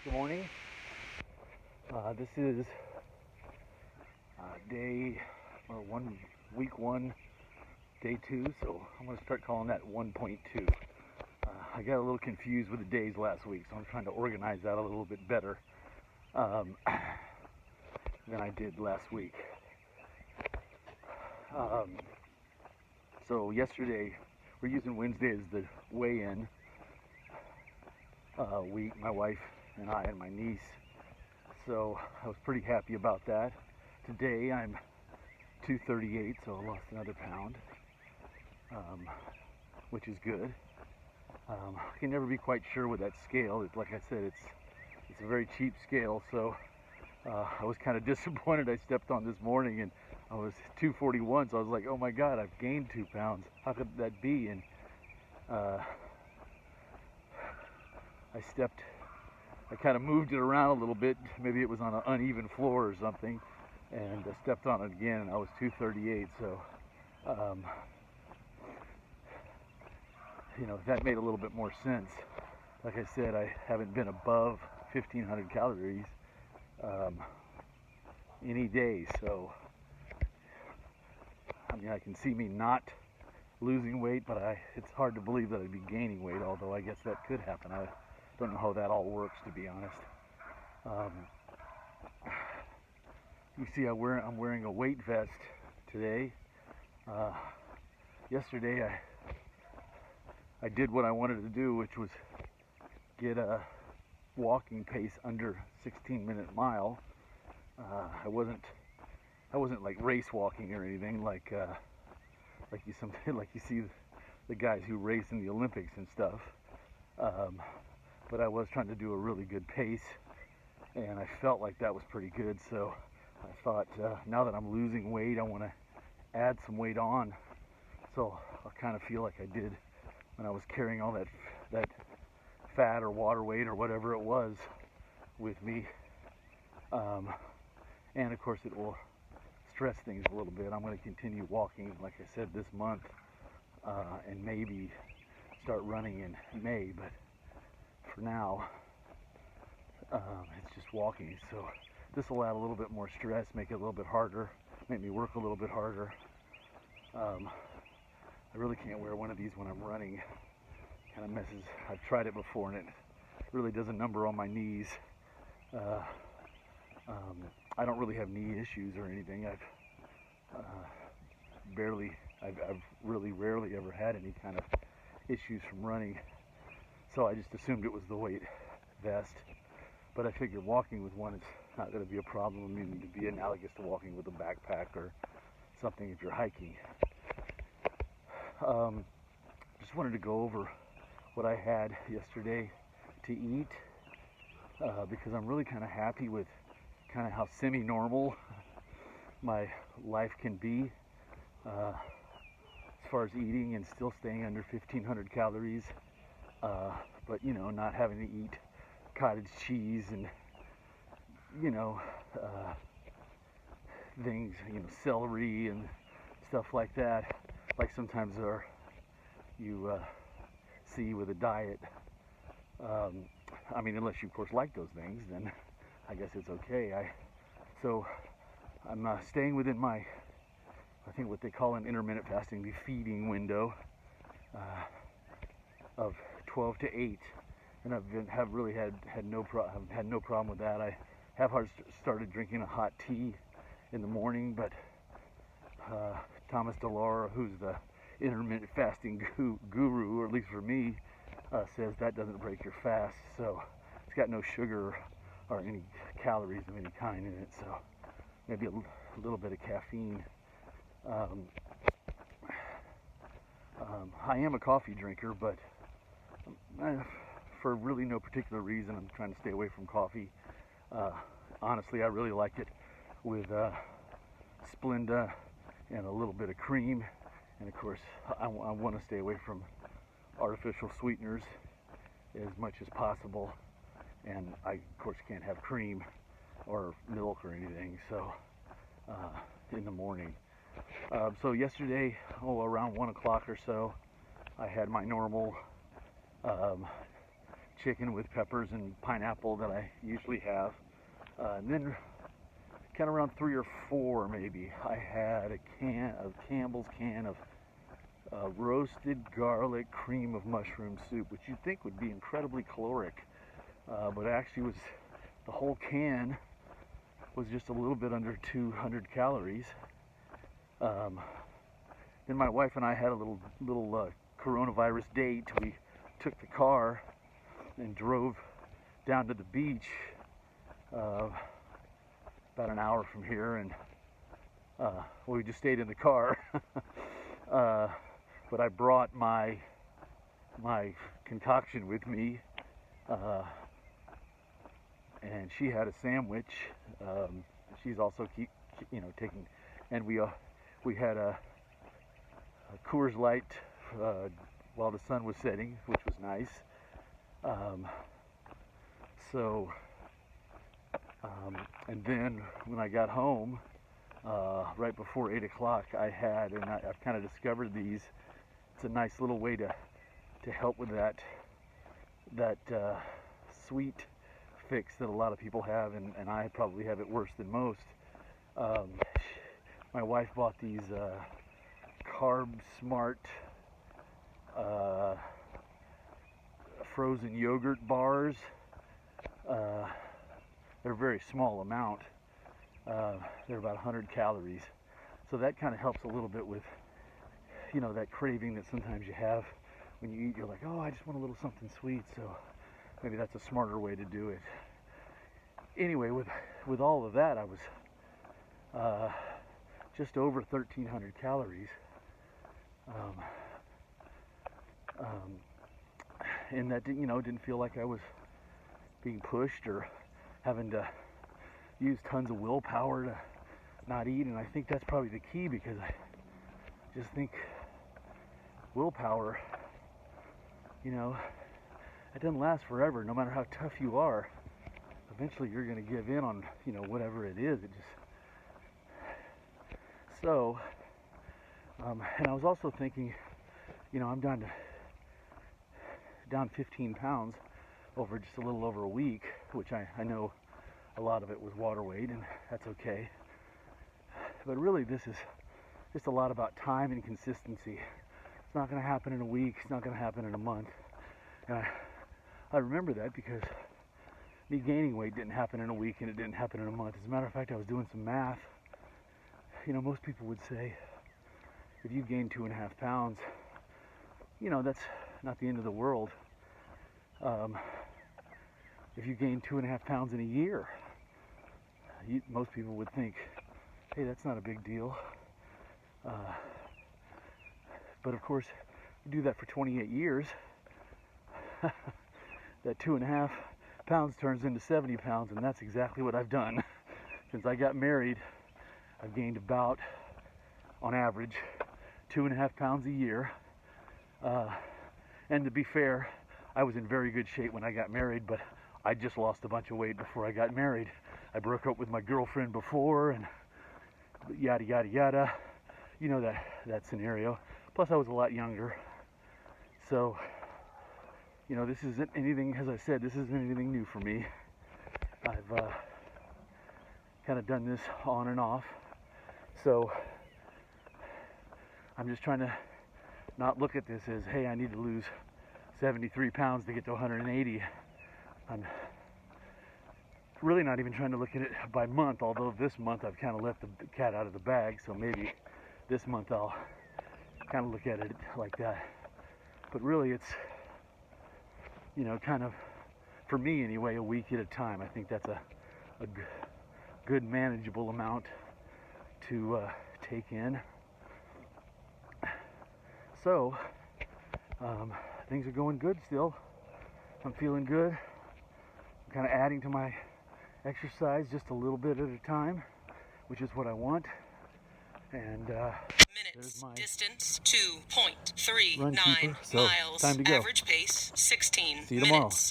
Good morning. This is day or week one, day two. So I'm going to start calling that 1.2. I got a little confused with the days last week, so I'm trying to organize that a little bit better um, than I did last week. So yesterday, we're using Wednesday as the weigh-in week. My wife and I and my niece. So I was pretty happy about that. Today I'm 238, so I lost another pound, which is good. I can never be quite sure with that scale. Like I said, it's a very cheap scale, so I was kind of disappointed. I stepped on this morning and I was 241, so I was like, oh my God, I've gained 2 pounds. How could that be? And I kind of moved it around a little bit. Maybe it was on an uneven floor or something, and I stepped on it again, and I was 238. So, that made a little bit more sense. Like I said, I haven't been above 1,500 calories any day. So, I can see me not losing weight, but it's hard to believe that I'd be gaining weight, although I guess that could happen. I don't know how that all works, to be honest. You see, I'm wearing a weight vest today. Yesterday, I did what I wanted to do, which was get a walking pace under 16-minute mile. I wasn't like race walking or anything like you see the guys who race in the Olympics and stuff. But I was trying to do a really good pace, and I felt like that was pretty good. So I thought, now that I'm losing weight, I want to add some weight on, so I'll kind of feel like I did when I was carrying all that fat or water weight or whatever it was with me. And of course, it will stress things a little bit. I'm going to continue walking, like I said, this month, and maybe start running in May. But for now, it's just walking. So this will add a little bit more stress, make it a little bit harder, make me work a little bit harder. I really can't wear one of these when I'm running. Kind of messes. I've tried it before, and it really does a number on my knees. I don't really have knee issues or anything. I've really rarely ever had any kind of issues from running. So I just assumed it was the weight vest. But I figured walking with one is not going to be a problem. I mean, it'd be analogous to walking with a backpack or something if you're hiking. Just wanted to go over what I had yesterday to eat, because I'm really kind of happy with kind of how semi-normal my life can be as far as eating and still staying under 1,500 calories, but not having to eat cottage cheese and things, celery and stuff like that, like sometimes you see with a diet. Unless you of course like those things, then I guess it's okay. So I'm staying within my, I think what they call an intermittent fasting, the feeding window of 12 to 8, and have really had no problem with that. I have started drinking a hot tea in the morning, but Thomas DeLauer, who's the intermittent fasting guru, or at least for me, says that doesn't break your fast. So it's got no sugar or any calories of any kind in it, so maybe a little bit of caffeine. I am a coffee drinker, but for really no particular reason, I'm trying to stay away from coffee. Honestly, I really like it with Splenda and a little bit of cream, and of course, I want to stay away from artificial sweeteners as much as possible. And I, of course, can't have cream or milk or anything, so in the morning. So yesterday, around 1 o'clock or so, I had my normal chicken with peppers and pineapple that I usually have. And then kind of around 3 or 4 maybe, I had a can of Campbell's can of roasted garlic cream of mushroom soup, which you'd think would be incredibly caloric, but actually was, the whole can was just a little bit under 200 calories. Then my wife and I had a little coronavirus date. We took the car and drove down to the beach about an hour from here, and we just stayed in the car. But I brought my concoction with me, and she had a sandwich. She's also taking, and we had a Coors Light while the sun was setting, which was nice. And then when I got home, right before 8 o'clock, I've kind of discovered these. It's a nice little way to help with that sweet fix that a lot of people have, and I probably have it worse than most. My wife bought these Carb Smart frozen yogurt bars. They're a very small amount. They're about 100 calories. So that kind of helps a little bit with, that craving that sometimes you have when you eat. You're like, oh, I just want a little something sweet. So maybe that's a smarter way to do it. Anyway, with all of that, I was just over 1,300 calories. And that didn't feel like I was being pushed or having to use tons of willpower to not eat. And I think that's probably the key, because I just think willpower, it doesn't last forever. No matter how tough you are, eventually you're going to give in on whatever it is. And I was also thinking, I'm down 15 pounds over just a little over a week, which I know a lot of it was water weight, and that's okay. But really, this is just a lot about time and consistency. It's not going to happen in a week. It's not going to happen in a month. And I remember that because me gaining weight didn't happen in a week, and it didn't happen in a month. As a matter of fact, I was doing some math. Most people would say if you gain 2.5 pounds, that's not the end of the world. If you gain 2.5 pounds in a year, most people would think, hey, that's not a big deal. But of course, you do that for 28 years, that 2.5 pounds turns into 70 pounds, and that's exactly what I've done. Since I got married, I've gained about, on average, 2.5 pounds a year. And to be fair, I was in very good shape when I got married, but I just lost a bunch of weight before I got married. I broke up with my girlfriend before, and yada yada yada. That scenario. Plus, I was a lot younger. So, this isn't anything, as I said, this isn't anything new for me. I've kind of done this on and off. So, I'm just trying to not look at this as, hey, I need to lose 73 pounds to get to 180. I'm really not even trying to look at it by month, although this month I've kind of let the cat out of the bag, so maybe this month I'll kind of look at it like that. But really it's, kind of, for me anyway, a week at a time. I think that's a good manageable amount to take in. So, things are going good still. I'm feeling good. I'm kind of adding to my exercise just a little bit at a time, which is what I want. And minutes, distance 2.39 run keeper. So, miles, time to go. average pace 16 See you tomorrow. minutes.